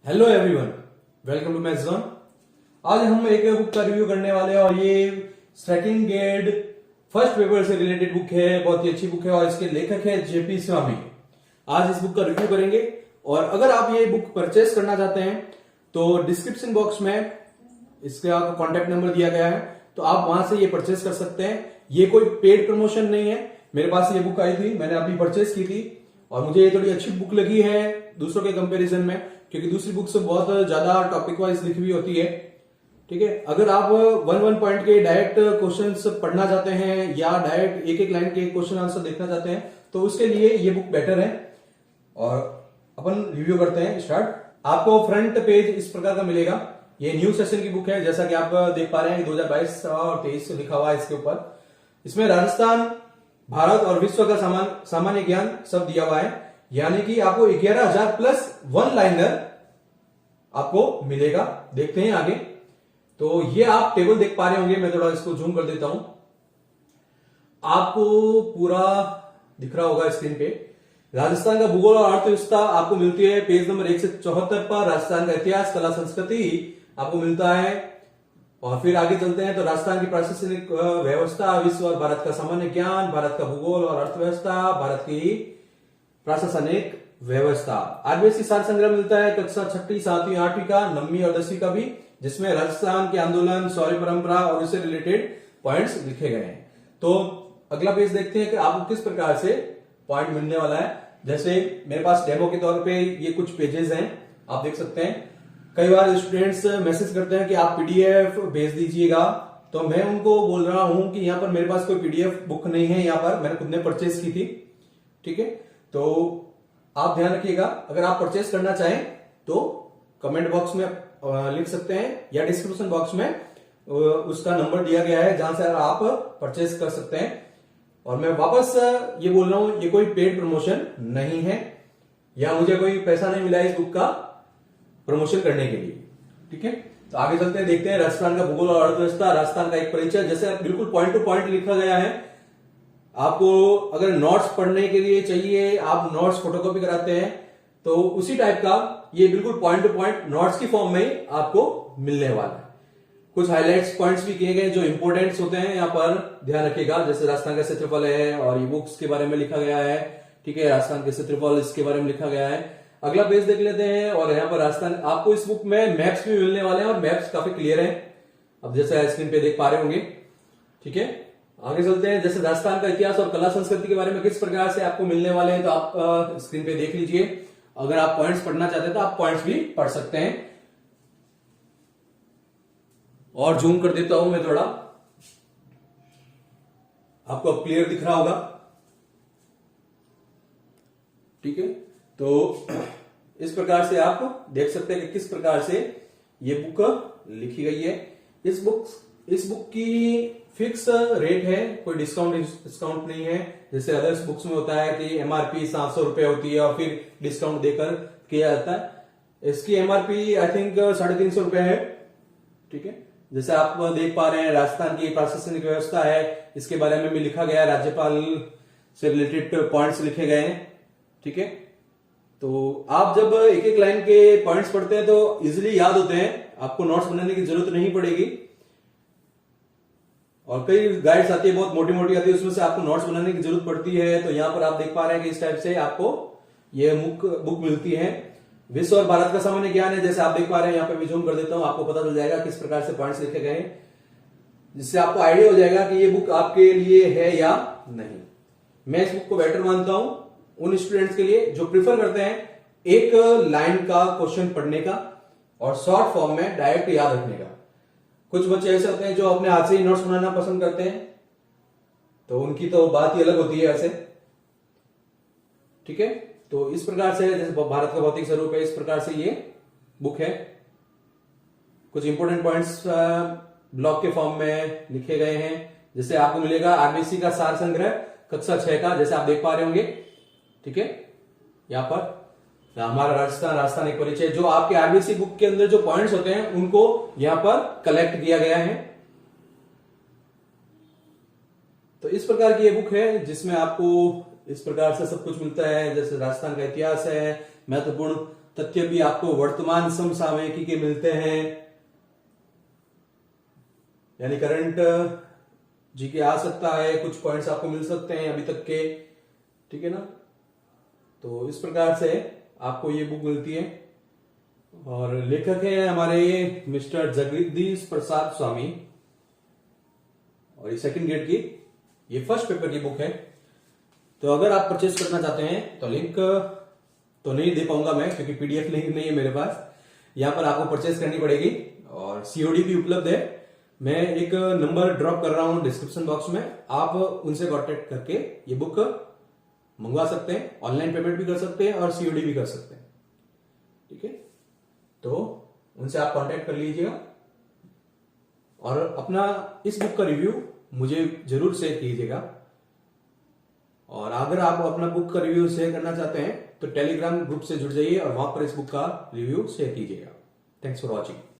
Hello everyone, welcome to Mathzone. आज हम एक बुक का रिव्यू करने वाले हैं और ये सेकंड ग्रेड फर्स्ट पेपर से रिलेटेड बुक है। बहुत ही अच्छी बुक है और इसके लेखक है जेपी स्वामी। आज इस बुक का रिव्यू करेंगे और अगर आप ये बुक परचेस करना चाहते हैं तो डिस्क्रिप्शन बॉक्स में इसका कॉन्टेक्ट नंबर दिया गया है, तो आप वहां से ये परचेस कर सकते हैं। ये कोई पेड प्रमोशन नहीं है। मेरे पास ये बुक आई थी, मैंने अभी परचेस की थी और मुझे ये थोड़ी अच्छी बुक लगी है दूसरों के कंपैरिजन में, क्योंकि दूसरी बुक से बहुत ज्यादा टॉपिक वाइज लिखी हुई होती है। ठीक है, अगर आप वन पॉइंट के डायरेक्ट क्वेश्चंस पढ़ना चाहते हैं या डायरेक्ट एक एक लाइन के क्वेश्चन आंसर देखना चाहते हैं तो उसके लिए ये बुक बेटर है। और अपन रिव्यू करते हैं, स्टार्ट। आपको फ्रंट पेज इस प्रकार का मिलेगा। ये न्यू सेशन की बुक है, जैसा कि आप देख पा रहे हैं 2022 और 23 लिखा हुआ है इसके ऊपर। इसमें राजस्थान, भारत और विश्व का सामान्य ज्ञान सब दिया हुआ है, यानी कि आपको 11,000 प्लस वन लाइनर आपको मिलेगा। देखते हैं आगे। तो ये आप टेबल देख पा रहे होंगे, मैं थोड़ा इसको जूम कर देता हूं, आपको पूरा दिख रहा होगा स्क्रीन पे। राजस्थान का भूगोल और अर्थव्यवस्था आपको मिलती है पेज नंबर 1 से 74 पर। राजस्थान का इतिहास, कला, संस्कृति आपको मिलता है। और फिर आगे चलते हैं तो राजस्थान की प्रशासनिक व्यवस्था, विश्व और भारत का सामान्य ज्ञान, भारत का भूगोल और अर्थव्यवस्था, भारत की प्रशासनिक व्यवस्था। आरबीएससी सार संग्रह मिलता है कक्षा 6वीं, 7वीं, 8वीं का, 9वीं और 10वीं का भी, जिसमें राजस्थान के आंदोलन, शौर्य परंपरा और उससे रिलेटेड पॉइंट्स लिखे गए हैं। तो अगला पेज देखते हैं कि आपको किस प्रकार से पॉइंट मिलने वाला है। जैसे मेरे पास डेमो के तौर पे ये कुछ पेजेस हैं, आप देख सकते हैं। कई बार स्टूडेंट्स मैसेज करते हैं कि आप पीडीएफ भेज दीजिएगा, तो मैं उनको बोल रहा हूं कि यहाँ पर मेरे पास कोई पीडीएफ बुक नहीं है, यहाँ पर मैंने खुद ने परचेज की थी। ठीक है, तो आप ध्यान रखिएगा, अगर आप परचेज करना चाहें तो कमेंट बॉक्स में लिख सकते हैं या डिस्क्रिप्शन बॉक्स में उसका नंबर दिया गया है जहां से आप परचेज कर सकते हैं। और मैं वापस ये बोल रहा हूं, ये कोई पेड प्रमोशन नहीं है या मुझे कोई पैसा नहीं मिला इस बुक का प्रमोशन करने के लिए। ठीक है, तो आगे चलते हैं, देखते हैं राजस्थान का भूगोल और अर्थव्यवस्था, राजस्थान का एक परिचय। जैसे बिल्कुल पॉइंट टू पॉइंट लिखा गया है। आपको अगर नोट्स पढ़ने के लिए चाहिए, आप नोट्स फोटोकॉपी कराते हैं, तो उसी टाइप का ये बिल्कुल पॉइंट टू पॉइंट नोट्स की फॉर्म में ही आपको मिलने वाला है। कुछ हाइलाइट्स पॉइंट्स भी किए गए जो इंपोर्टेंट्स होते हैं, यहाँ पर ध्यान रखिएगा। जैसे राजस्थान का क्षेत्रफल है और ई बुक्स के बारे में लिखा गया है। ठीक है, राजस्थान के क्षेत्रफल इसके बारे में लिखा गया है। अगला पेज देख लेते हैं और यहाँ पर राजस्थान, आपको इस बुक में मैप्स भी मिलने वाले हैं और मैप्स काफी क्लियर है, अब जैसे स्क्रीन पे देख पा रहे होंगे। ठीक है, आगे चलते हैं। जैसे राजस्थान का इतिहास और कला संस्कृति के बारे में किस प्रकार से आपको मिलने वाले हैं, तो आप स्क्रीन पे देख लीजिए। अगर आप पॉइंट्स पढ़ना चाहते हैं तो आप पॉइंट्स भी पढ़ सकते हैं। और जूम कर देता हूं मैं थोड़ा, आपको अब क्लियर दिख रहा होगा। ठीक है, तो इस प्रकार से आप देख सकते हैं कि किस प्रकार से ये बुक लिखी गई है। इस बुक की फिक्स रेट है, कोई डिस्काउंट नहीं है। जैसे अदर्स बुक्स में होता है कि एमआरपी 700 रुपए होती है और फिर डिस्काउंट देकर किया जाता है। इसकी एमआरपी आई थिंक 350 रुपए है। ठीक है, जैसे आप देख पा रहे हैं राजस्थान की प्रशासनिक व्यवस्था है, इसके बारे में भी लिखा गया है, राज्यपाल से रिलेटेड पॉइंट्स लिखे गए हैं। ठीक है, तो आप जब एक एक लाइन के पॉइंट्स पढ़ते हैं तो इजिली याद होते हैं, आपको नोट्स बनाने की जरूरत नहीं पड़ेगी। और कई गाइड्स आती है, बहुत मोटी मोटी आती है, उसमें से आपको नोट्स बनाने की जरूरत पड़ती है। तो यहां पर आप देख पा रहे हैं कि इस टाइप से आपको ये बुक मिलती है। विश्व और भारत का सामान्य ज्ञान है, जैसे आप देख पा रहे हैं, यहाँ पे मैं जूम कर देता हूं, आपको पता चल जाएगा किस प्रकार से पॉइंट्स लिखे गए हैं, जिससे आपको आइडिया हो जाएगा कि ये बुक आपके लिए है या नहीं। मैं इस बुक को बेटर मानता हूं उन स्टूडेंट्स के लिए जो प्रिफर करते हैं एक लाइन का क्वेश्चन पढ़ने का और शॉर्ट फॉर्म में डायरेक्ट याद रखने का। कुछ बच्चे ऐसे होते हैं जो अपने हाथ से ही नोट्स बनाना पसंद करते हैं, तो उनकी तो बात ही अलग होती है वैसे। ठीक है, तो इस प्रकार से, जैसे भारत का भौतिक स्वरूप है, इस प्रकार से ये बुक है। कुछ इंपोर्टेंट पॉइंट्स ब्लॉक के फॉर्म में लिखे गए हैं। जैसे आपको मिलेगा आरबीसी का सार संग्रह कक्षा 6 का, जैसे आप देख पा रहे होंगे। ठीक है, यहां पर हमारा राजस्थान एक परिचय, जो आपके आरबीसी बुक के अंदर जो पॉइंट्स होते हैं उनको यहां पर कलेक्ट किया गया है। तो इस प्रकार की ये बुक है जिसमें आपको इस प्रकार से सब कुछ मिलता है। जैसे राजस्थान का इतिहास है, महत्वपूर्ण तथ्य भी आपको वर्तमान समसामयिकी के मिलते हैं, यानी करंट जीके आ सकता है, कुछ पॉइंट्स आपको मिल सकते हैं अभी तक के, ठीक है ना। तो इस प्रकार से आपको ये बुक मिलती है और लेखक है हमारे मिस्टर जगदीश प्रसाद स्वामी, और ये सेकंड ग्रेड की, ये फर्स्ट पेपर की बुक है। तो अगर आप परचेज करना चाहते हैं तो लिंक तो नहीं दे पाऊंगा मैं, क्योंकि पीडीएफ नहीं है मेरे पास। यहां पर आपको परचेज करनी पड़ेगी और सीओडी भी उपलब्ध है। मैं एक नंबर ड्रॉप कर रहा हूं डिस्क्रिप्शन बॉक्स में, आप उनसे कॉन्टेक्ट करके ये बुक मंगवा सकते हैं, ऑनलाइन पेमेंट भी कर सकते हैं और सीओडी भी कर सकते हैं, ठीक है। तो उनसे आप कांटेक्ट कर लीजिएगा और अपना इस बुक का रिव्यू मुझे जरूर शेयर कीजिएगा। और अगर आप अपना बुक का रिव्यू शेयर करना चाहते हैं तो टेलीग्राम ग्रुप से जुड़ जाइए और वहां पर इस बुक का रिव्यू शेयर कीजिएगा। Thanks for watching.